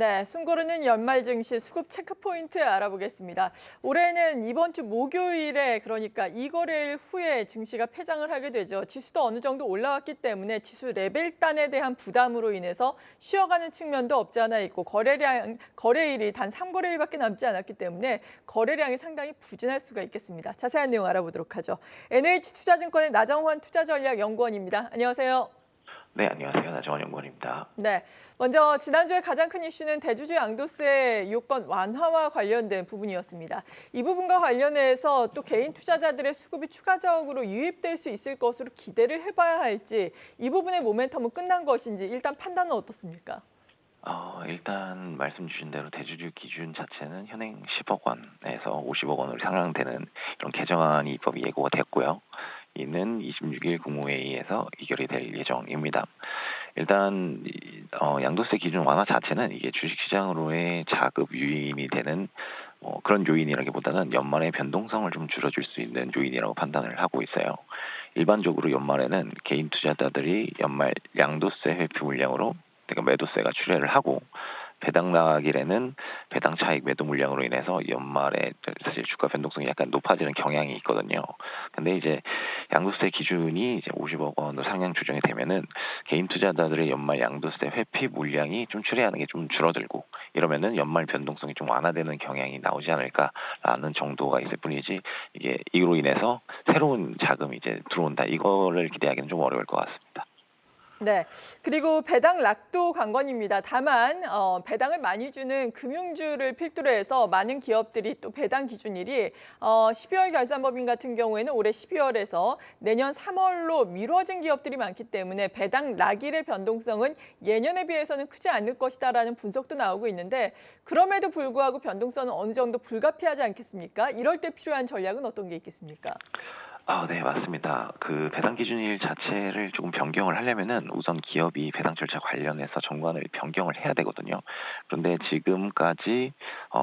네, 숨고르는 연말 증시 수급 체크포인트 알아보겠습니다. 올해는 이번 주 목요일에 그러니까 이 거래일 후에 증시가 폐장을 하게 되죠. 지수도 어느 정도 올라왔기 때문에 지수 레벨단에 대한 부담으로 인해서 쉬어가는 측면도 없지 않아 있고 거래일이 단 3거래일밖에 남지 않았기 때문에 거래량이 상당히 부진할 수가 있겠습니다. 자세한 내용 알아보도록 하죠. NH투자증권의 나정환 투자전략연구원입니다. 안녕하세요. 네, 안녕하세요. 나정원 연구원입니다. 네, 먼저 지난주에 가장 큰 이슈는 대주주 양도세 요건 완화와 관련된 부분이었습니다. 이 부분과 관련해서 또 개인 투자자들의 수급이 추가적으로 유입될 수 있을 것으로 기대를 해봐야 할지 이 부분의 모멘텀은 끝난 것인지 일단 판단은 어떻습니까? 일단 말씀 주신 대로 대주주 기준 자체는 현행 10억 원에서 50억 원으로 상향되는 이런 개정안이 입법이 예고가 됐고요. 이는 26일 국무회의에서 의결이 될 예정입니다. 일단 양도세 기준 완화 자체는 이게 주식시장으로의 자급 유인이 되는 그런 요인이라기보다는 연말의 변동성을 좀 줄여줄 수 있는 요인이라고 판단을 하고 있어요. 일반적으로 연말에는 개인 투자자들이 연말 양도세 회피 물량으로 그러니까 매도세가 출회를 하고 배당 나길에는 배당 차익 매도 물량으로 인해서 연말에 사실 주가 변동성이 약간 높아지는 경향이 있거든요. 근데 이제 양도세 기준이 이제 50억 원으로 상향 조정이 되면은 개인 투자자들의 연말 양도세 회피 물량이 좀 출회하는 게 좀 줄어들고 이러면은 연말 변동성이 좀 완화되는 경향이 나오지 않을까라는 정도가 있을 뿐이지 이게 이로 인해서 새로운 자금이 이제 들어온다 이거를 기대하기는 좀 어려울 것 같습니다. 네, 그리고 배당 락도 관건입니다. 다만 배당을 많이 주는 금융주를 필두로 해서 많은 기업들이 또 배당 기준일이 12월 결산법인 같은 경우에는 올해 12월에서 내년 3월로 미뤄진 기업들이 많기 때문에 배당 락일의 변동성은 예년에 비해서는 크지 않을 것이다라는 분석도 나오고 있는데 그럼에도 불구하고 변동성은 어느 정도 불가피하지 않겠습니까? 이럴 때 필요한 전략은 어떤 게 있겠습니까? 네, 맞습니다. 그 배당 기준일 자체를 조금 변경을 하려면은 우선 기업이 배당 절차 관련해서 정관을 변경을 해야 되거든요. 그런데 지금까지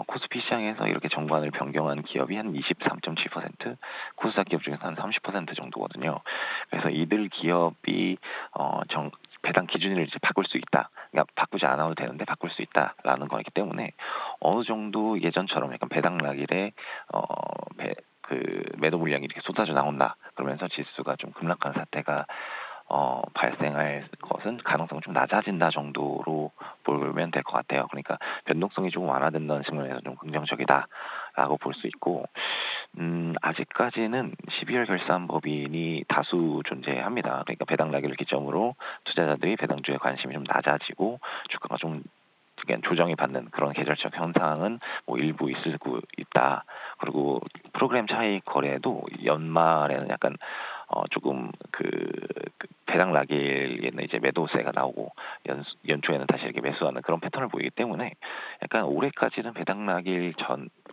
코스피 시장에서 이렇게 정관을 변경한 기업이 한 23.7%, 코스닥 기업 중에서 한 30% 정도거든요. 그래서 이들 기업이 배당 기준일을 이제 바꿀 수 있다. 그러니까 바꾸지 않아도 되는데 바꿀 수 있다라는 거기 때문에 어느 정도 예전처럼 약간 배당 락일에 매도 물량이 이렇게 쏟아져 나온다. 그러면서 지수가 좀 급락한 사태가 발생할 것은 가능성이 좀 낮아진다 정도로 보면 될 것 같아요. 그러니까 변동성이 조금 완화된다는 측면에서 좀 긍정적이다라고 볼 수 있고, 아직까지는 12월 결산법인이 다수 존재합니다. 그러니까 배당 라기를 기점으로 투자자들이 배당주에 관심이 좀 낮아지고 주가가 좀 조정이 받는 그런 계절적 현상은 뭐 일부 있을 수 있다. 그리고 프로그램 차익 거래도 연말에는 약간 조금 배당 라기에는 이제 매도세가 나오고 연초에는 다시 이렇게 매수하는 그런 패턴을 보이기 때문에 약간 올해까지는 배당 라기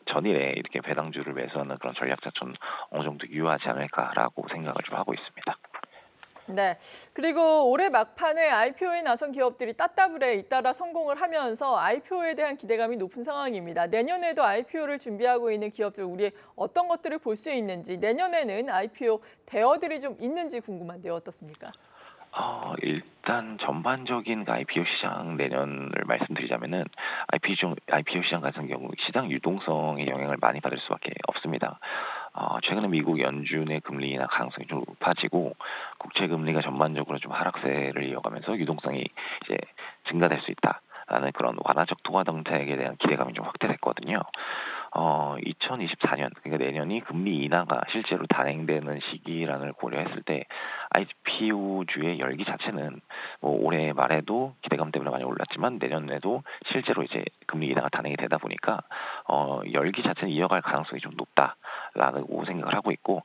전일에 이렇게 배당주를 매수하는 그런 전략 자체는 어느 정도 유효하지 않을까라고 생각을 좀 하고 있습니다. 네, 그리고 올해 막판에 IPO에 나선 기업들이 따따블에 잇따라 성공을 하면서 IPO에 대한 기대감이 높은 상황입니다. 내년에도 IPO를 준비하고 있는 기업들 우리 어떤 것들을 볼 수 있는지 내년에는 IPO 대어들이 좀 있는지 궁금한데요. 어떻습니까? 일단 전반적인 IPO 시장 내년을 말씀드리자면은 IPO 시장 같은 경우 시장 유동성의 영향을 많이 받을 수밖에 없습니다. 최근에 미국 연준의 금리 인하 가능성이 좀 높아지고 국채 금리가 전반적으로 좀 하락세를 이어가면서 유동성이 이제 증가될 수 있다라는 그런 완화적 통화 정책에 대한 기대감이 좀 확대됐거든요. 2024년 그러니까 내년이 금리 인하가 실제로 단행되는 시기라는 걸 고려했을 때 IPO주의 열기 자체는 뭐 올해 말에도 기대감 때문에 많이 올랐지만 내년에도 실제로 이제 금리 인하가 단행이 되다 보니까 열기 자체는 이어갈 가능성이 좀 높다라고 생각을 하고 있고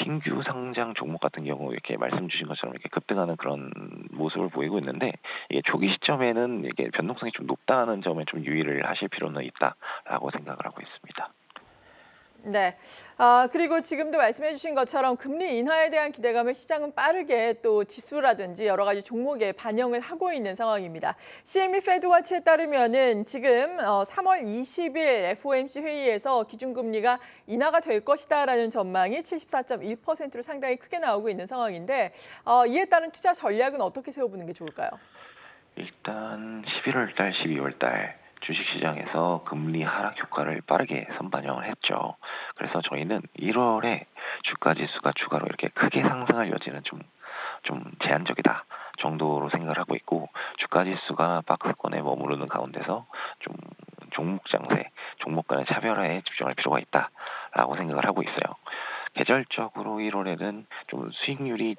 신규 상장 종목 같은 경우 이렇게 말씀 주신 것처럼 이렇게 급등하는 그런 모습을 보이고 있는데 이게 조기 시점에는 이게 변동성이 좀 높다는 점에 좀 유의를 하실 필요는 있다라고 생각을 하고 있습니다. 네. 그리고 지금도 말씀해 주신 것처럼 금리 인하에 대한 기대감을 시장은 빠르게 또 지수라든지 여러 가지 종목에 반영을 하고 있는 상황입니다. CME 페드워치에 따르면은 지금 3월 20일 FOMC 회의에서 기준금리가 인하가 될 것이다라는 전망이 74.1%로 상당히 크게 나오고 있는 상황인데 이에 따른 투자 전략은 어떻게 세워보는 게 좋을까요? 일단 11월 달, 12월 달 주식시장에서 금리 하락 효과를 빠르게 선반영을 했죠. 그래서 저희는 1월에 주가지수가 추가로 이렇게 크게 상승할 여지는 좀 제한적이다 정도로 생각을 하고 있고, 주가지수가 박스권에 머무르는 가운데서 좀 종목 간의 차별화에 집중할 필요가 있다라고 생각을 하고 있어요. 계절적으로 1월에는 좀 수익률이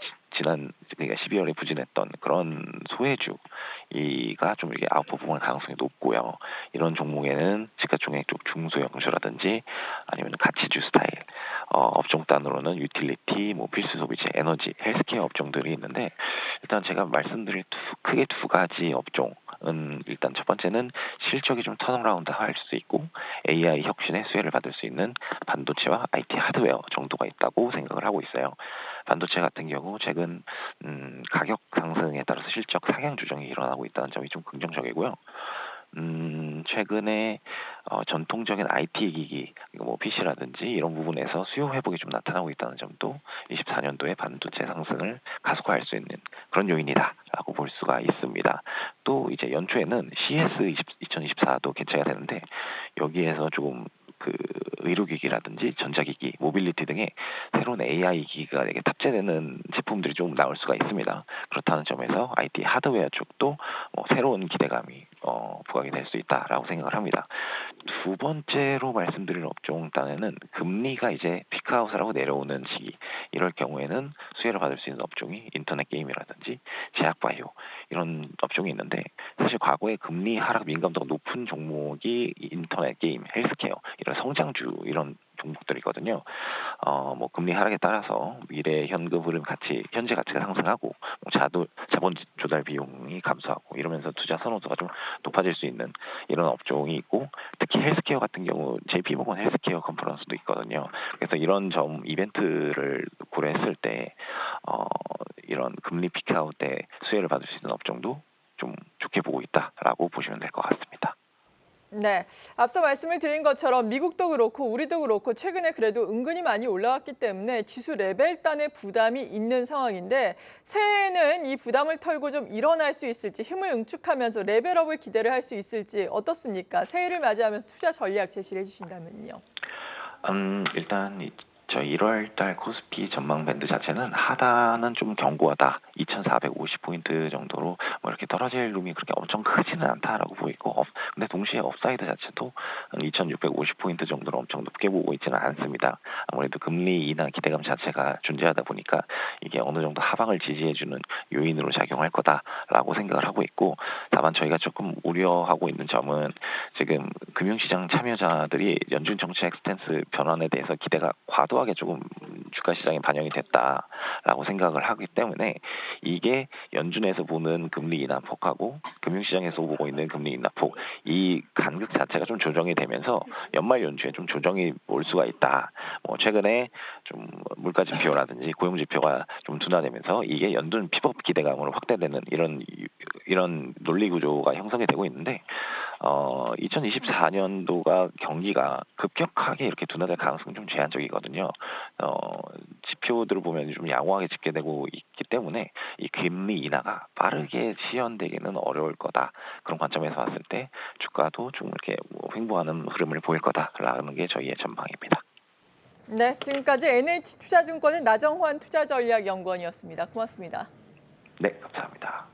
그러니까 12월에 부진했던 그런 소외주가 좀 이렇게 아웃퍼폼할 가능성이 높고요. 이런 종목에는 시가총액 쪽 중소형주라든지 아니면 가치주 스타일, 업종 단으로는 유틸리티, 뭐 필수 소비재, 에너지, 헬스케어 업종들이 있는데, 일단 제가 말씀드릴 크게 두 가지 업종은, 일단 첫 번째는 실적이 좀 턴어라운드 할 수 있고 AI 혁신의 수혜를 받을 수 있는 반도체와 IT 하드웨어 정도가 있다고 생각을 하고 있어요. 반도체 같은 경우 최근 가격 상승에 따라서 실적 상향 조정이 일어나고 있다는 점이 좀 긍정적이고요. 최근에 전통적인 IT 기기, 뭐 PC라든지 이런 부분에서 수요 회복이 좀 나타나고 있다는 점도 24년도에 반도체 상승을 가속화할 수 있는 그런 요인이다라고 볼 수가 있습니다. 또 이제 연초에는 CS 2024도 개최가 되는데, 여기에서 조금 그 의료기기라든지 전자기기, 모빌리티 등의 새로운 AI 기기가 이렇게 탑재되는 제품들이 좀 나올 수가 있습니다. 그렇다는 점에서 IT 하드웨어 쪽도 새로운 기대감이 부각이 될 수 있다라고 생각을 합니다. 두 번째로 말씀드릴 업종 딴에는 금리가 이제 피크아웃을 하고 내려오는 시기, 이럴 경우에는 수혜를 받을 수 있는 업종이 인터넷 게임이라든지 제약바이오 이런 업종이 있는데, 사실 과거에 금리 하락 민감도가 높은 종목이 인터넷 게임, 헬스케어 이런 성장주 이런 종목들이거든요. 뭐 금리 하락에 따라서 미래 현금 흐름 현재 가치가 상승하고, 자본 조달 비용이 감소하고 이러면서 투자 선호도가 좀 높아질 수 있는 이런 업종이 있고, 특히 헬스케어 같은 경우 JP모건 헬스케어 컨퍼런스도 있거든요. 그래서 이런 이벤트를 고려했을 때 이런 금리 피크아웃 때 수혜를 받을 수 있는 업종도 좀 좋게 보고 있다라고 보시면 될 것 같습니다. 네, 앞서 말씀을 드린 것처럼 미국도 그렇고 우리도 그렇고 최근에 그래도 은근히 많이 올라왔기 때문에 지수 레벨단의 부담이 있는 상황인데, 새해에는 이 부담을 털고 좀 일어날 수 있을지, 힘을 응축하면서 레벨업을 기대를 할 수 있을지 어떻습니까? 새해를 맞이하면서 투자 전략 제시를 해주신다면요. 일단 저 1월 달 코스피 전망 밴드 자체는 하단은 좀 견고하다. 2,450포인트 정도로 뭐 이렇게 떨어질 룸이 그렇게 엄청 크지는 않다라고 보이고, 근데 동시에 업사이드 자체도 2,650포인트 정도로 엄청 높게 보고 있지는 않습니다. 아무래도 금리 인하 기대감 자체가 존재하다 보니까 이게 어느 정도 하방을 지지해주는 요인으로 작용할 거다라고 생각을 하고 있고, 다만 저희가 조금 우려하고 있는 점은, 지금 금융시장 참여자들이 연준 정책 스탠스 변환에 대해서 기대가 과도하게 조금 주가 시장에 반영이 됐다라고 생각을 하기 때문에, 이게 연준에서 보는 금리 인하폭하고 금융시장에서 보고 있는 금리 인하폭, 이 간극 자체가 좀 조정이 되면서 연말 연초에 좀 조정이 올 수가 있다. 최근에 좀 물가 지표라든지 고용 지표가 좀 둔화되면서 이게 연준 피벗 기대감으로 확대되는 이런 논리 구조가 형성이 되고 있는데, 2024년도가 경기가 급격하게 이렇게 둔화될 가능성이 좀 제한적이거든요. 지표들을 보면 좀 양호하게 집계되고 있기 때문에 이 금리 인하가 빠르게 시현되기는 어려울 거다. 그런 관점에서 봤을 때 주가도 좀 이렇게 횡보하는 흐름을 보일 거다라는 게 저희의 전망입니다. 네, 지금까지 NH투자증권의 나정환 투자전략연구원이었습니다. 고맙습니다. 네, 감사합니다.